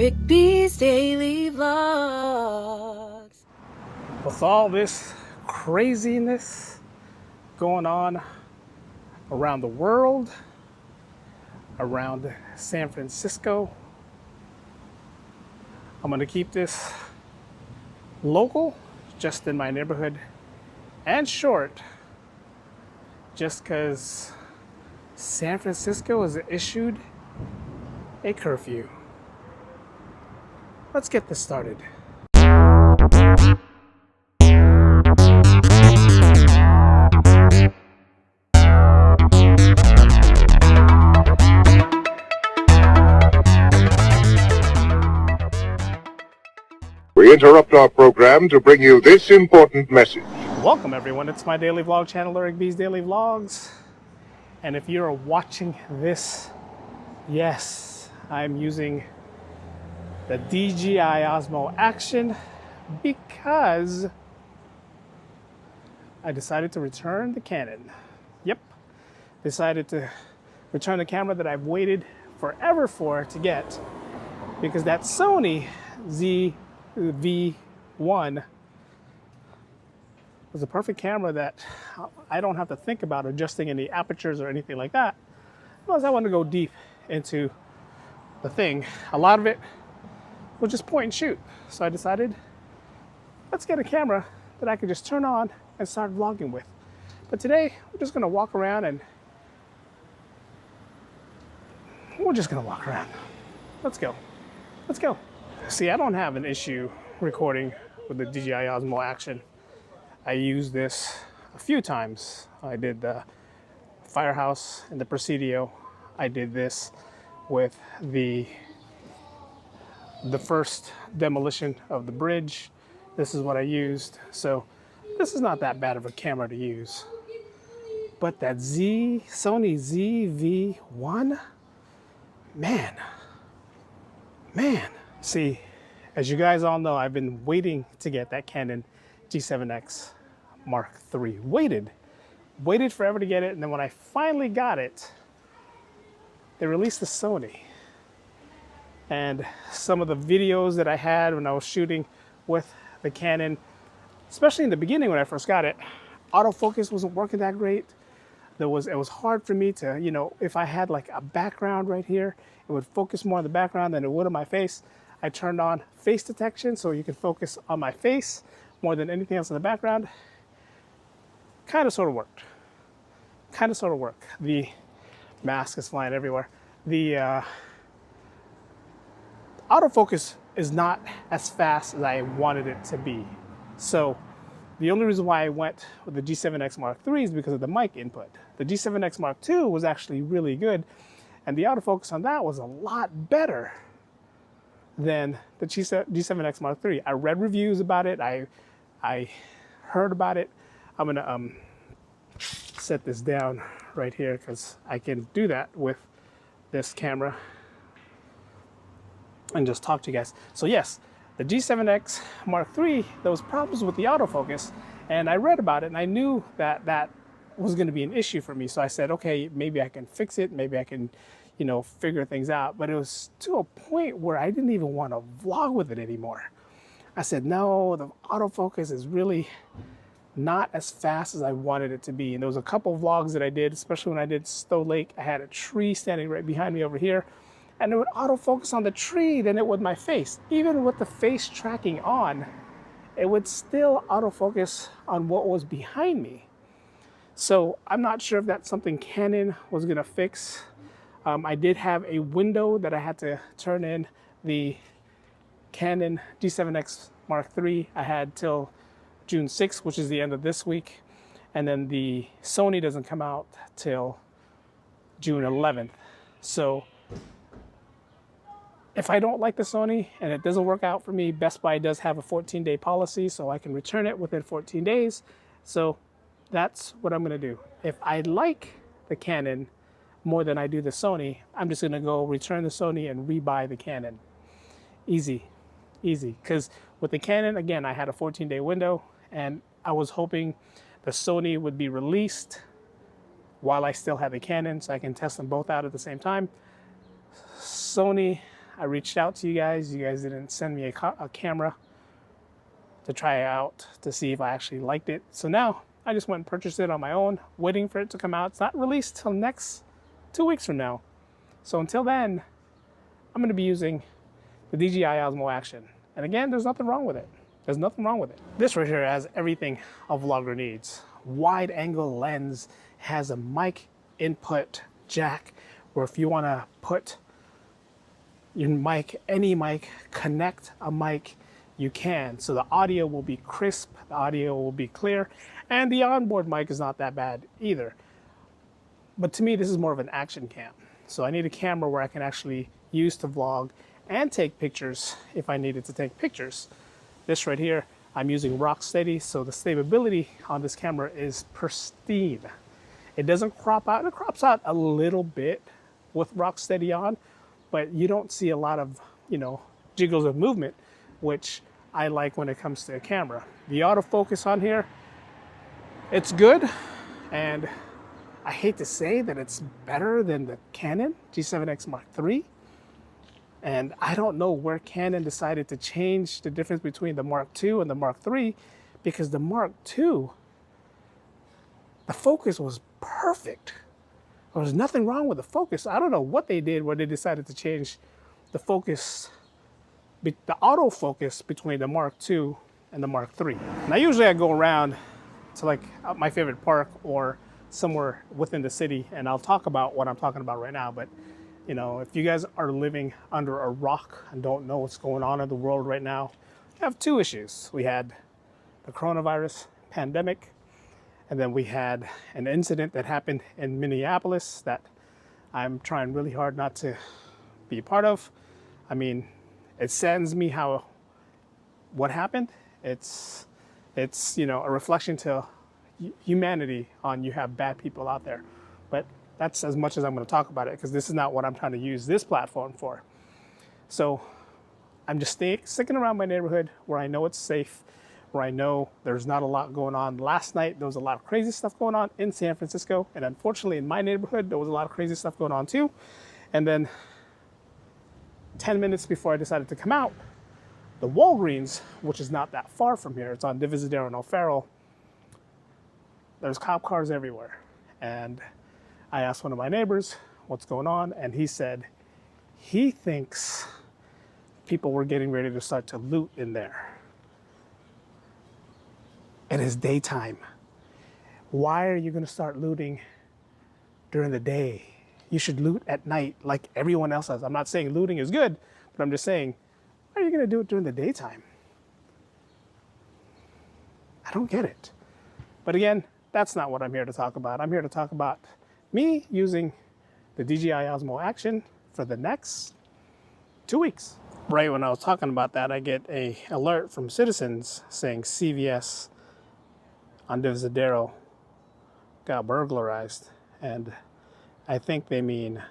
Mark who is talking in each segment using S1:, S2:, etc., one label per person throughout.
S1: Eric B's Daily Vlogs.
S2: With all this craziness going on around the world, around San Francisco, I'm going to keep this local, just in my neighborhood, and short, just because San Francisco has issued a curfew. Let's get this started.
S3: We interrupt our program to bring you this important message.
S2: Welcome everyone, it's my daily vlog channel, Eric B's Daily Vlogs. And if you're watching this, yes, I'm using the DJi Osmo Action because I decided to return the Canon. Yep, decided to return the camera that I've waited forever for to get, because that Sony ZV-1 was a perfect camera that I don't have to think about adjusting any apertures or anything like that, because I want to go deep into the thing. A lot of it was just point and shoot. So I decided, let's get a camera that I can just turn on and start vlogging with. But today, we're just gonna walk around and Let's go. Let's go. See, I don't have an issue recording with the DJi Osmo Action. I used this a few times. I did the Firehouse and the Presidio. I did this with the first demolition of the bridge. This is what I used. So this is not that bad of a camera to use. But that Sony ZV-1, man. See, as you guys all know, I've been waiting to get that Canon G7x Mark III. Waited forever to get it, and then when I finally got it, they released the Sony. And some of the videos that I had when I was shooting with the Canon, especially in the beginning when I first got it, autofocus wasn't working that great. It was hard for me to, if I had like a background right here, it would focus more on the background than it would on my face. I turned on face detection so you can focus on my face more than anything else in the background. Kind of sort of worked. The mask is flying everywhere. The autofocus is not as fast as I wanted it to be. So the only reason why I went with the G7x Mark III is because of the mic input. The G7x Mark II was actually really good, and the autofocus on that was a lot better than the G7x Mark III. I read reviews about it. I heard about it. I'm gonna set this down right here because I can do that with this camera and just talk to you guys. So yes, the G7x Mark III, there was problems with the autofocus, and I read about it, and I knew that that was going to be an issue for me. So I said, okay, maybe I can fix it. Maybe I can, figure things out. But it was to a point where I didn't even want to vlog with it anymore. I said, no, the autofocus is really not as fast as I wanted it to be. And there was a couple of vlogs that I did, especially when I did Stowe Lake. I had a tree standing right behind me over here, and it would autofocus on the tree than it would my face. Even with the face tracking on, it would still autofocus on what was behind me. So I'm not sure if that's something Canon was gonna fix. I did have a window that I had to turn in. The Canon G7x Mark III, I had till June 6th, which is the end of this week. And then the Sony doesn't come out till June 11th. So if I don't like the Sony and it doesn't work out for me, Best Buy does have a 14-day policy, so I can return it within 14 days. So that's what I'm gonna do. If I like the Canon more than I do the Sony, I'm just gonna go return the Sony and rebuy the Canon. Easy, because with the Canon, again, I had a 14-day window, and I was hoping the Sony would be released while I still had the Canon, so I can test them both out at the same time. Sony, I reached out to you guys. You guys didn't send me a camera to try out to see if I actually liked it. So now I just went and purchased it on my own, waiting for it to come out. It's not released till next 2 weeks from now. So until then, I'm going to be using the DJi Osmo Action. And again, there's nothing wrong with it. There's nothing wrong with it. This right here has everything a vlogger needs. Wide angle lens, has a mic input jack, where if you want to put your mic, any mic, connect a mic, you can. So the audio will be crisp, the audio will be clear, and the onboard mic is not that bad either. But to me, this is more of an action cam. So I need a camera where I can actually use to vlog and take pictures if I needed to take pictures. This right here, I'm using rock steady, so the stability on this camera is pristine. It doesn't crop out. It crops out a little bit with rock steady on, but you don't see a lot of, jiggles of movement, which I like when it comes to a camera. The autofocus on here, it's good, and I hate to say that it's better than the Canon G7x Mark III. And I don't know where Canon decided to change the difference between the Mark II and the Mark III, because the Mark II, the focus was perfect. There was nothing wrong with the focus. I don't know what they did where they decided to change the focus, the autofocus between the Mark II and the Mark III. Now usually I go around to like my favorite park or somewhere within the city, and I'll talk about what I'm talking about right now. But if you guys are living under a rock and don't know what's going on in the world right now, we have two issues. We had the coronavirus pandemic, and then we had an incident that happened in Minneapolis that I'm trying really hard not to be a part of. I mean, it saddens me what happened. It's a reflection to humanity on you have bad people out there. But that's as much as I'm going to talk about it, because this is not what I'm trying to use this platform for. So I'm just sticking around my neighborhood where I know it's safe, where I know there's not a lot going on. Last night, there was a lot of crazy stuff going on in San Francisco. And unfortunately, in my neighborhood, there was a lot of crazy stuff going on too. And then 10 minutes before I decided to come out, the Walgreens, which is not that far from here, it's on Divisadero and O'Farrell, there's cop cars everywhere. And I asked one of my neighbors what's going on, and he said he thinks people were getting ready to start to loot in there. It is daytime. Why are you going to start looting during the day? You should loot at night like everyone else does. I'm not saying looting is good, but I'm just saying, why are you going to do it during the daytime? I don't get it. But again, that's not what I'm here to talk about. I'm here to talk about me using the DJi Osmo Action for the next 2 weeks. Right when I was talking about that, I get an alert from citizens saying CVS on Divisadero got burglarized. And I think they mean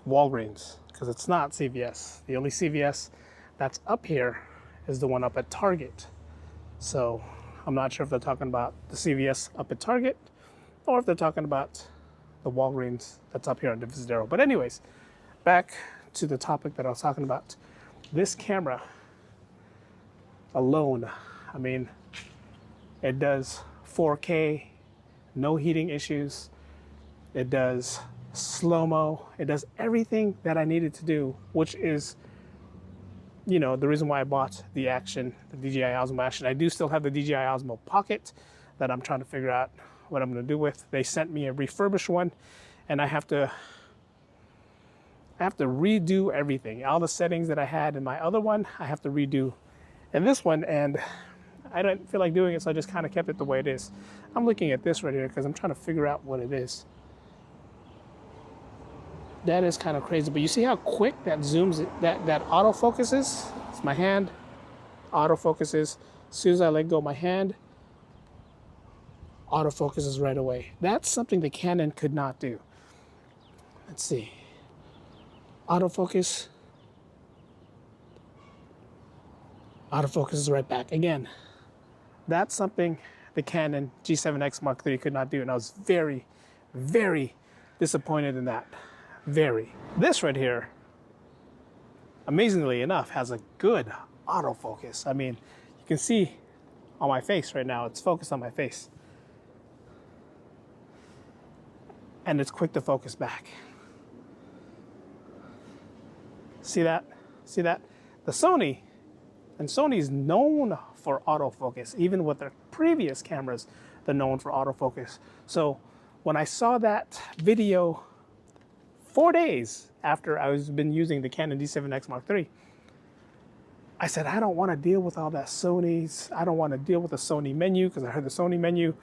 S2: Walgreens, because it's not CVS. The only CVS that's up here is the one up at Target. So I'm not sure if they're talking about the CVS up at Target or if they're talking about the Walgreens that's up here on Divisadero. But anyways, back to the topic that I was talking about. This camera alone, I mean, it does 4K, no heating issues. It does slow-mo. It does everything that I needed to do, which is, the reason why I bought the Action, the DJi Osmo Action. I do still have the DJi Osmo Pocket that I'm trying to figure out what I'm going to do with. They sent me a refurbished one, and I have to redo everything. All the settings that I had in my other one, I have to redo in this one, and I don't feel like doing it, so I just kind of kept it the way it is. I'm looking at this right here because I'm trying to figure out what it is. That is kind of crazy, but you see how quick that zooms, that autofocus is? It's my hand, autofocuses. As soon as I let go of my hand, autofocuses right away. That's something the Canon could not do. Let's see. Autofocus. Autofocus is right back. Again, that's something the Canon G7x Mark III could not do, and I was very, very disappointed in that. Very. This right here amazingly enough, has a good autofocus. I mean, you can see on my face right now, it's focused on my face. And it's quick to focus back. See that? See that? The Sony, and Sony's known for autofocus. Even with their previous cameras, they're known for autofocus. So when I saw that video 4 days after I was been using the Canon G7x Mark III, I said, I don't want to deal with all that Sony's. I don't want to deal with the Sony menu, because I heard the Sony menu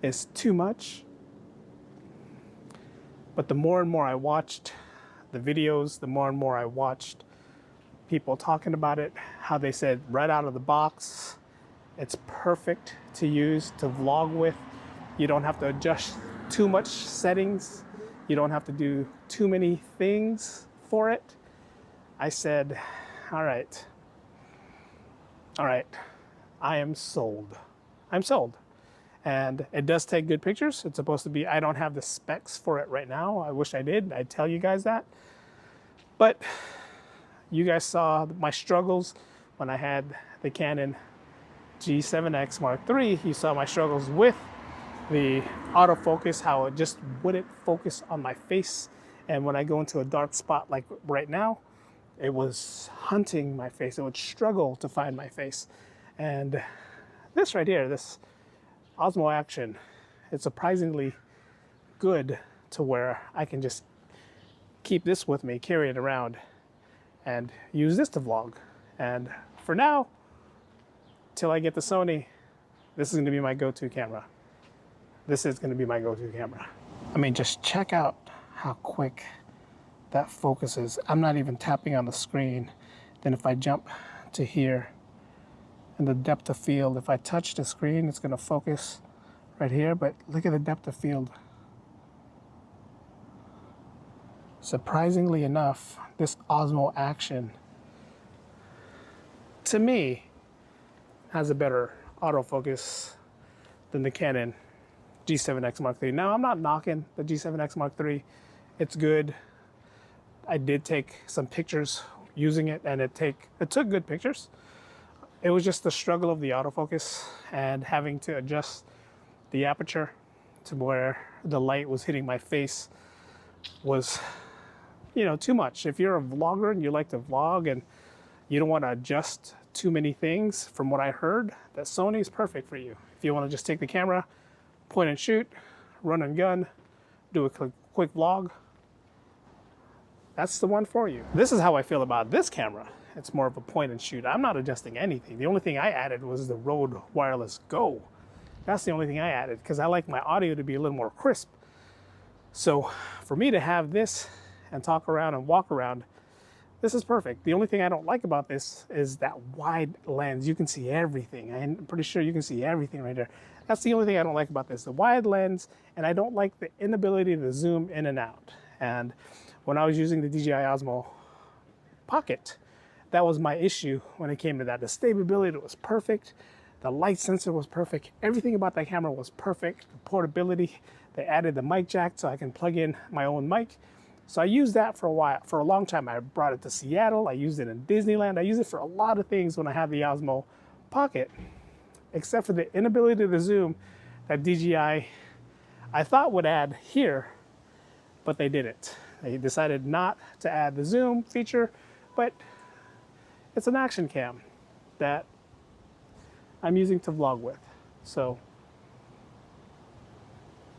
S2: is too much. But the more and more I watched the videos, the more and more I watched people talking about it, how they said right out of the box, it's perfect to use, to vlog with. You don't have to adjust too much settings. You don't have to do too many things for it. I said, all right, I am sold. I'm sold. And it does take good pictures. It's supposed to be, I don't have the specs for it right now. I wish I did. I'd tell you guys that. But you guys saw my struggles when I had the Canon G7x Mark III. You saw my struggles with the autofocus, how it just wouldn't focus on my face. And when I go into a dark spot like right now, it was hunting my face. It would struggle to find my face. And this right here, this Osmo Action, it's surprisingly good to where I can just keep this with me, carry it around, and use this to vlog. And for now, till I get the Sony, this is going to be my go-to camera. This is going to be my go-to camera. I mean, just check out how quick that focuses. I'm not even tapping on the screen. Then if I jump to here, and the depth of field, if I touch the screen, it's going to focus right here, but look at the depth of field. Surprisingly enough, this Osmo Action, to me, has a better autofocus than the Canon G7x Mark III. Now, I'm not knocking the G7x Mark III. It's good. I did take some pictures using it, and it took good pictures. It was just the struggle of the autofocus and having to adjust the aperture to where the light was hitting my face was, you know, too much. If you're a vlogger and you like to vlog and you don't want to adjust too many things, from what I heard, that Sony is perfect for you. If you want to just take the camera, point and shoot, run and gun, do a quick vlog, that's the one for you. This is how I feel about this camera. It's more of a point and shoot. I'm not adjusting anything. The only thing I added was the Rode Wireless Go. That's the only thing I added, because I like my audio to be a little more crisp. So for me to have this and talk around and walk around, this is perfect. The only thing I don't like about this is that wide lens. You can see everything. I'm pretty sure you can see everything right there. That's the only thing I don't like about this, the wide lens, and I don't like the inability to zoom in and out. And when I was using the DJi Osmo Pocket, that was my issue when it came to that. The stability was perfect. The light sensor was perfect. Everything about that camera was perfect. The portability, they added the mic jack so I can plug in my own mic. So I used that for a while, for a long time. I brought it to Seattle. I used it in Disneyland. I used it for a lot of things when I had the Osmo Pocket, except for the inability to zoom that DJi, I thought would add here, but they didn't. They decided not to add the zoom feature, but it's an action cam that I'm using to vlog with. So,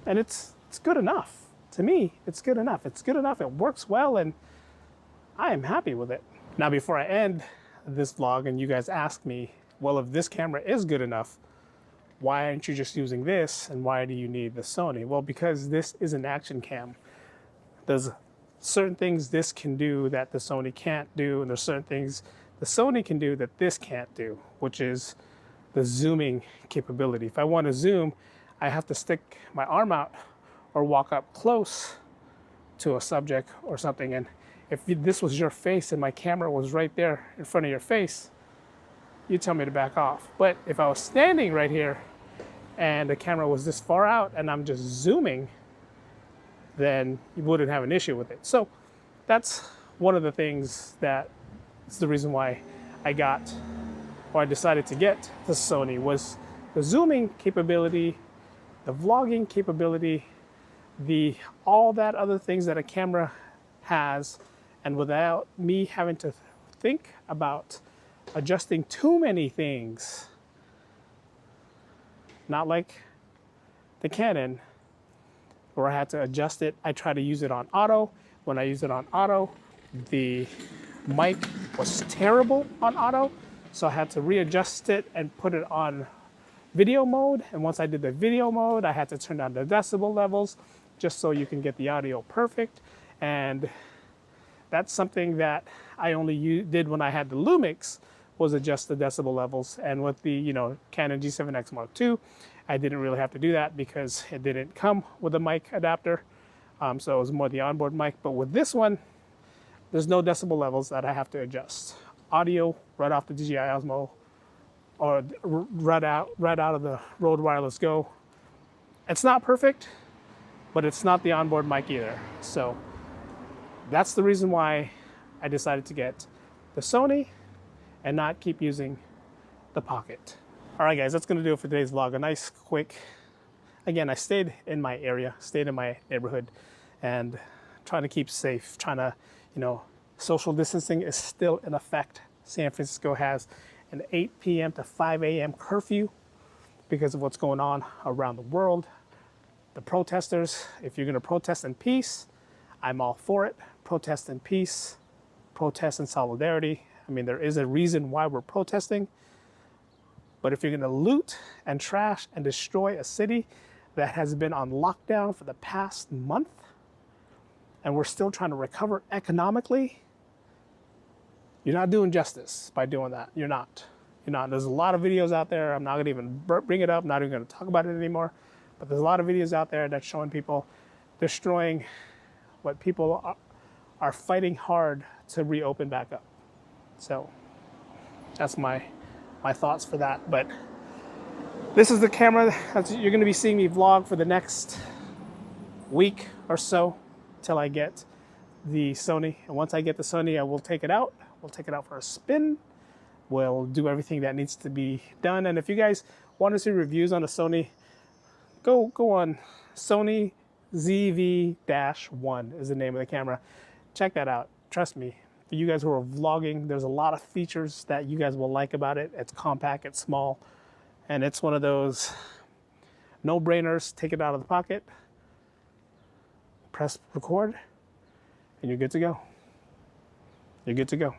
S2: and it's good enough. To me, it's good enough. It's good enough. It works well, and I am happy with it. Now, before I end this vlog, and you guys ask me, well, if this camera is good enough, why aren't you just using this, and why do you need the Sony? Well, because this is an action cam. There's certain things this can do that the Sony can't do, and there's certain things the Sony can do that this can't do, which is the zooming capability. If I want to zoom, I have to stick my arm out or walk up close to a subject or something. And if this was your face and my camera was right there in front of your face, you tell me to back off. But if I was standing right here and the camera was this far out and I'm just zooming, then you wouldn't have an issue with it. So that's one of the things that It's the reason why I decided to get the Sony, was the zooming capability, the vlogging capability, all that other things that a camera has, and without me having to think about adjusting too many things. Not like the Canon, where I had to adjust it. I try to use it on auto. When I use it on auto, the mic was terrible on auto, so I had to readjust it and put it on video mode. And once I did the video mode, I had to turn down the decibel levels just so you can get the audio perfect. And that's something that I only did when I had the Lumix, was adjust the decibel levels. And with the Canon G7x Mark II, I didn't really have to do that because it didn't come with a mic adapter. So it was more the onboard mic. But with this one, there's no decibel levels that I have to adjust. Audio right off the DJi Osmo, or right out of the Rode Wireless Go. It's not perfect, but it's not the onboard mic either. So that's the reason why I decided to get the Sony and not keep using the Pocket. All right, guys, that's gonna do it for today's vlog. A nice, quick, again, I stayed in my area, stayed in my neighborhood, and trying to keep safe, trying to, social distancing is still in effect. San Francisco has an 8 p.m. to 5 a.m. curfew because of what's going on around the world. The protesters, if you're gonna protest in peace, I'm all for it. Protest in peace, protest in solidarity. I mean, there is a reason why we're protesting. But if you're gonna loot and trash and destroy a city that has been on lockdown for the past month, and we're still trying to recover economically, you're not doing justice by doing that. You're not. There's a lot of videos out there. I'm not gonna even bring it up, not even gonna talk about it anymore. But there's a lot of videos out there that's showing people destroying what people are fighting hard to reopen back up. So that's my thoughts for that. But this is the camera that you're gonna be seeing me vlog for the next week or so till I get the Sony. And once I get the Sony, I will take it out. We'll take it out for a spin. We'll do everything that needs to be done. And if you guys want to see reviews on the Sony, go on. Sony ZV-1 is the name of the camera. Check that out. Trust me, for you guys who are vlogging, there's a lot of features that you guys will like about it. It's compact, it's small, and it's one of those no-brainers. Take it out of the pocket, press record, and you're good to go. You're good to go.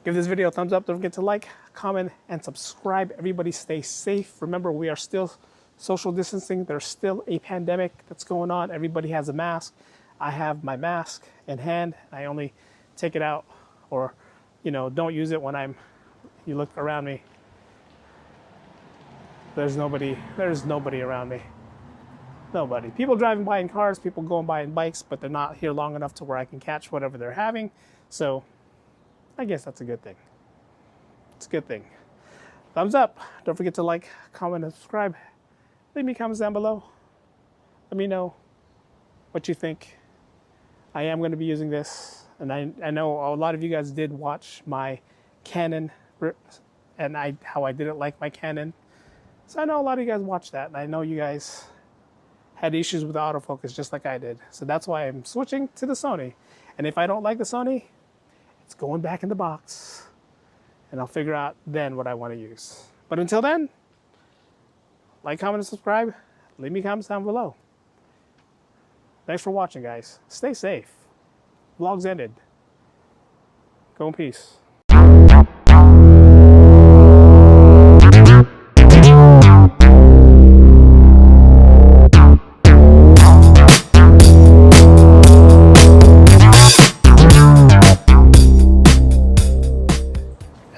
S2: Give this video a thumbs up. Don't forget to like, comment, and subscribe. Everybody stay safe. Remember, we are still social distancing. There's still a pandemic that's going on. Everybody has a mask. I have my mask in hand. I only take it out, or don't use it when you look around me. There's nobody around me. Nobody. People driving by in cars, people going by in bikes, but they're not here long enough to where I can catch whatever they're having. So I guess that's a good thing. It's a good thing. Thumbs up. Don't forget to like, comment, and subscribe. Leave me comments down below. Let me know what you think. I am going to be using this, and I know a lot of you guys did watch my Canon and how I didn't like my Canon. So I know a lot of you guys watched that, and I know you guys had issues with autofocus just like I did. So that's why I'm switching to the Sony. And if I don't like the Sony, it's going back in the box, and I'll figure out then what I want to use. But until then, like, comment, and subscribe. Leave me comments down below. Thanks for watching, guys. Stay safe. Vlog's ended. Go in peace.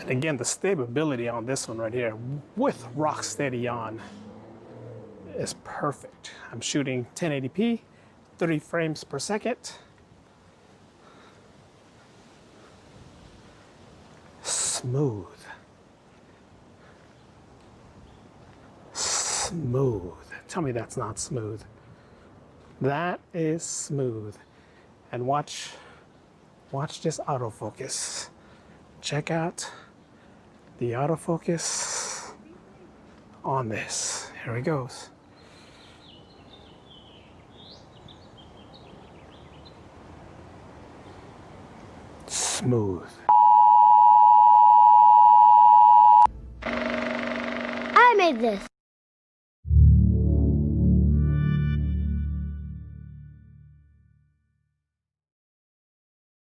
S2: Again, the stability on this one right here with Rocksteady on is perfect. I'm shooting 1080p, 30 frames per second. Smooth. Smooth. Tell me that's not smooth. That is smooth. And watch Watch this autofocus. Check out the autofocus on this. Here it goes. Smooth.
S4: I made this.